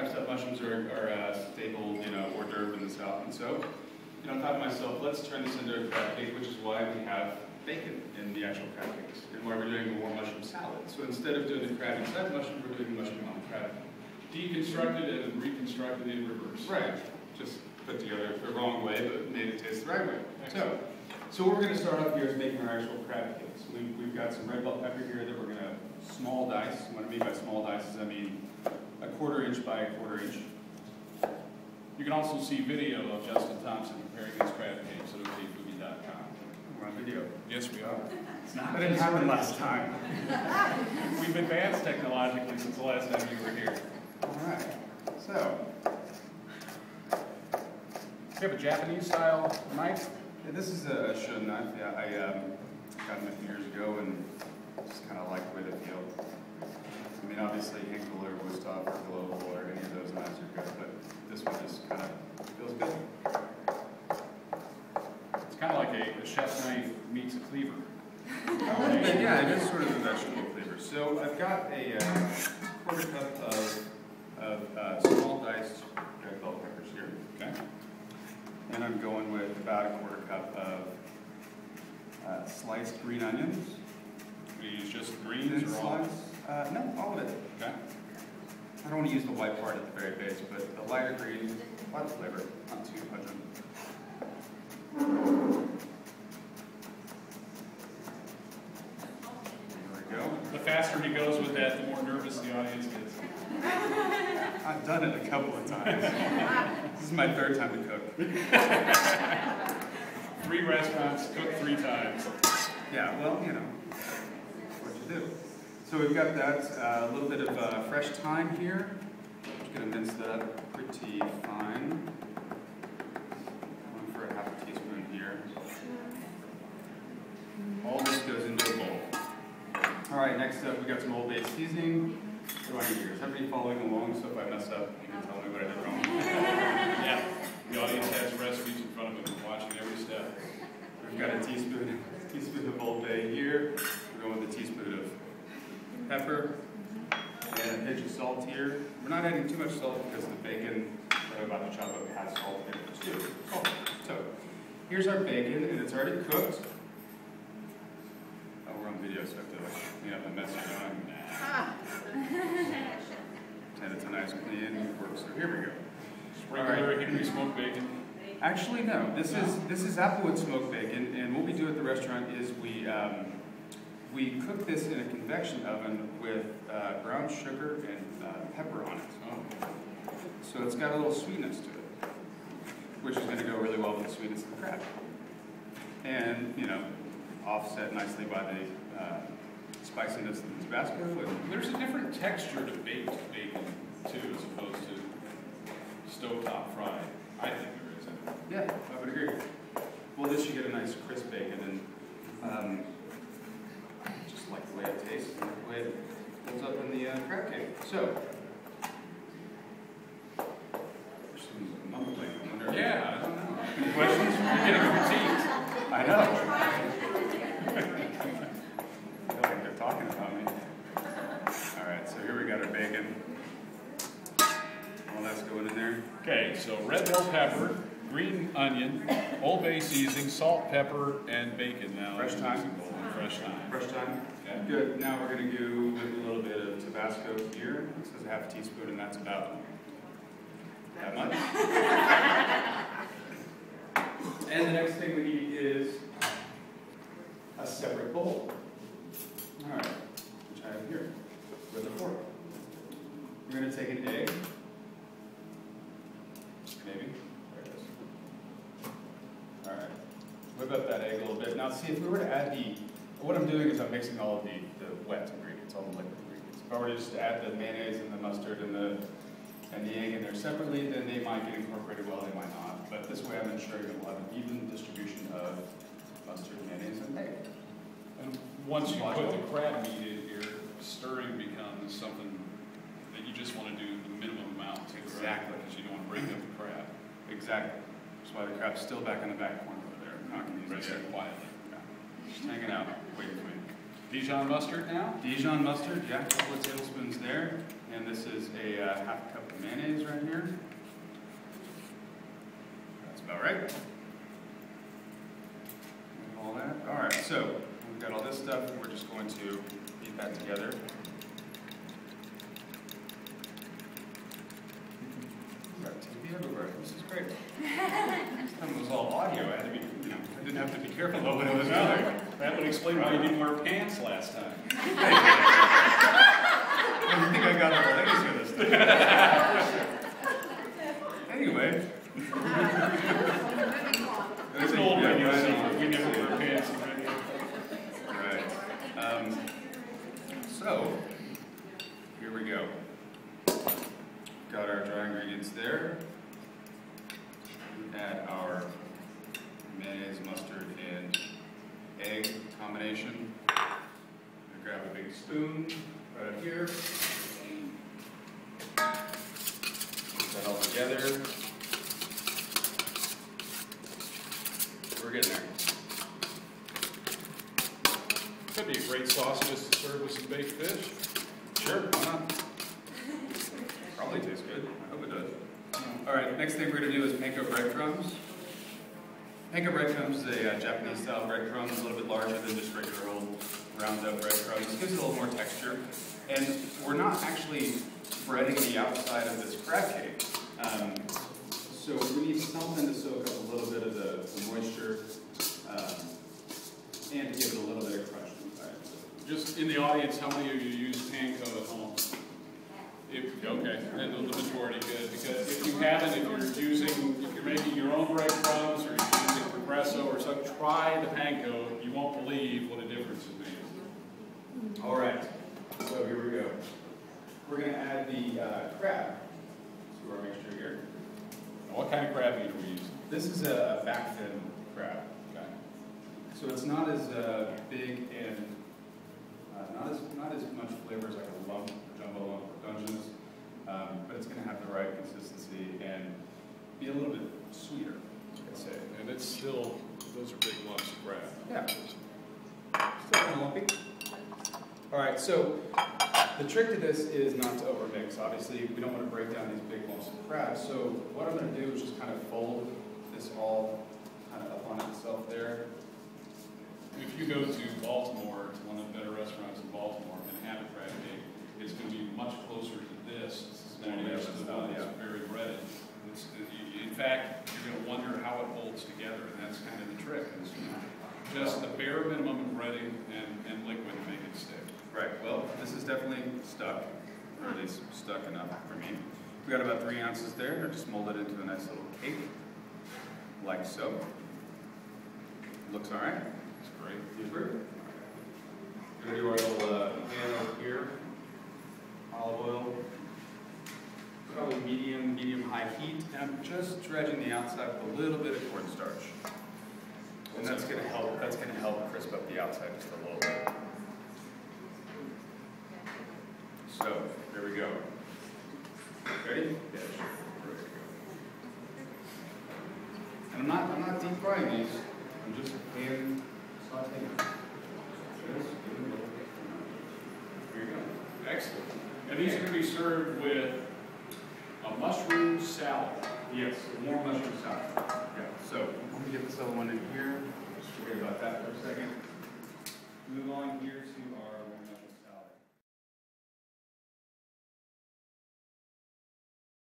Crab mushrooms are a staple, hors d'oeuvre in the South, and so, I thought to myself, let's turn this into a crab cake, which is why we have bacon in the actual crab cakes, and why we're doing a warm mushroom salad. So instead of doing the crab inside the mushroom, we're doing the mushroom on the crab. Deconstructed and reconstructed in reverse. Right. Just put together the wrong way, but made it taste the right way. So what we're going to start off here is making our actual crab cakes. We've got some red bell pepper here that we're going to small dice. What I mean by small dice is I mean a 1/4 inch by a 1/4 inch. You can also see video of Justin Thompson preparing his crab cakes at OKFoodie.com. We're on video. Yes, we are. That didn't happen last time. We've advanced technologically since the last time you were here. All right. So, we have a Japanese-style knife. Yeah, this is a Shun knife. Yeah, I got them years ago and just kind of like the way they feel. I mean, obviously, Hinkle or Wusthof or Global or any of those knives are good, but this one just kind of feels good. It's kind of like a chef's knife meets a cleaver. Yeah, it is sort of a vegetable cleaver. So I've got a 1/4 cup of small diced red bell peppers here. Okay. And I'm going with about a 1/4 cup of sliced green onions. Do you use just greens or all? No, all of it. Okay. I don't want to use the white part at the very base, but the lighter green, a lot of flavor, not too pungent. The faster he goes with that, the more nervous the audience gets. I've done it a couple of times. This is my 3rd time to cook. 3 restaurants, cook 3 times. Yeah, well, what you do. So we've got that, a little bit of fresh thyme here. I'm just going to mince that up pretty fine. Going for a 1/2 teaspoon here. All this goes into a bowl. All right, next up, we got some Old Bay seasoning. What do I need here? Is everybody following along? So if I mess up, you can tell me what I did wrong. Yeah, the audience has recipes in front of them and watching every step. We've got a teaspoon of Old Bay here. We're going with a teaspoon of pepper and a pinch of salt here. We're not adding too much salt because the bacon that I'm about to chop up has salt in it too. So here's our bacon, and it's already cooked. Oh, we're on video, so I have to clean up the mess I'm doing. And it's a nice clean work. So here we go. Regular Henry smoked bacon. Actually, no. This is applewood smoked bacon, and what we do at the restaurant is we cook this in a convection oven with brown sugar and pepper on it. Oh. So it's got a little sweetness to it, which is going to go really well with the sweetness of the crab. And, offset nicely by the spiciness of the Tabasco. And there's a different texture to baked bacon, too, as opposed to stovetop fried. I think there is. Yeah, I would agree. Well, this you get a nice crisp bacon, and just like the way it tastes and the way it holds up in the crab cake. So, there's some mumbling. I wonder. Yeah, I don't know. Any questions? You're getting critiqued. I know. I feel like they're talking about me. All right, so here we got our bacon. All that's going in there. Okay, so red bell pepper, green onion, Old Bay seasoning, salt, pepper, and bacon now. Fresh thyme. Fresh thyme. Fresh thyme. Okay. Good. Now we're going to do a little bit of Tabasco here. It says a 1/2 teaspoon, and that's about that much. And the next thing we need is a separate bowl. All right, which I have here with a fork. We're going to take an egg. Maybe. There it is. All right. Whip up that egg a little bit. Now, see, if we were to add what I'm doing is I'm mixing all of the wet ingredients, all the liquid ingredients. If I were to just add the mayonnaise and the mustard and the egg in there separately, then they might get incorporated well, they might not. But this way I'm ensuring that we'll have an even distribution of mustard, mayonnaise, and egg. And once you put the crab meat in here, stirring becomes something that you just want to do the minimum amount. Exactly. Because you don't want to break up the crab. Exactly. That's why the crab's still back in the back corner over there. I'm not going to use Rest it there quietly. Yeah. Just hanging out, waiting for me. Dijon mustard now? Dijon mustard, yeah, a couple of tablespoons there. And this is a half cup of mayonnaise right here. That's about right. All that. All right, so we've got all this stuff, and we're just going to beat that together. TV everywhere. This is great. This time it was all audio. I had to be, I didn't have to be careful about what I was doing. That would explain why you didn't wear pants last time. I think I got all the legacy of this thing. Anyway. There's an old radio saying we never wear pants. Right. So, here we go. Got our dry ingredients there. We add our mayonnaise, mustard, and egg combination. I'm gonna grab a big spoon right up here. Put that all together. We're getting there. Could be a great sauce just to serve with some baked fish. Sure, why not? Probably tastes good. I hope it does. All right, next thing we're going to do is panko breadcrumbs. Panko breadcrumbs is a Japanese-style breadcrumbs, a little bit larger than just regular old round-up breadcrumbs. This gives it a little more texture. And we're not actually breading the outside of this crab cake. So we need something to soak up a little bit of the moisture and to give it a little bit of crunch inside. Just in the audience, how many of you use panko at home? Okay, and the majority good, because if you haven't, if you're making your own breadcrumbs or you're using Progresso or something, try the panko. You won't believe what a difference it makes. All right, so here we go. We're going to add the crab to our mixture here. Now, what kind of crab meat are we using? This is a back fin crab. Okay. So it's not as big and not as much flavor as like a lump, a jumbo lump or Dungeness, but it's going to have the right consistency and be a little bit sweeter, I'd say. And it's still, those are big lumps of crab. Yeah. Still kind of lumpy. All right, so the trick to this is not to overmix. Obviously, we don't want to break down these big lumps of crab. So what I'm going to do is just kind of fold this all kind of up on itself there. If you go to Baltimore, to one of the better restaurants in Baltimore, and have a crab cake, it's going to be much closer to this than it is to the one that's very breaded. In fact, you're going to wonder how it holds together, and that's kind of the trick. Is just the bare minimum of breading and liquid to make it stick. Right, well, this is definitely stuck, or at least stuck enough for me. We got about 3 ounces there, just mold it into a nice little cake, like so. Looks all right. It's great. We're going to do our little pan over here. Olive oil. Probably medium-high heat. And I'm just dredging the outside with a little bit of cornstarch. And that's going to help crisp up the outside just a little bit. So, there we go. Ready? Yes. And I'm not deep frying these. I'm just pan sauteing. Here you go. Excellent. And these are going to be served with a mushroom salad. Yes, a warm mushroom salad. Yeah. So let me get this other one in here. Just forget about that for a second.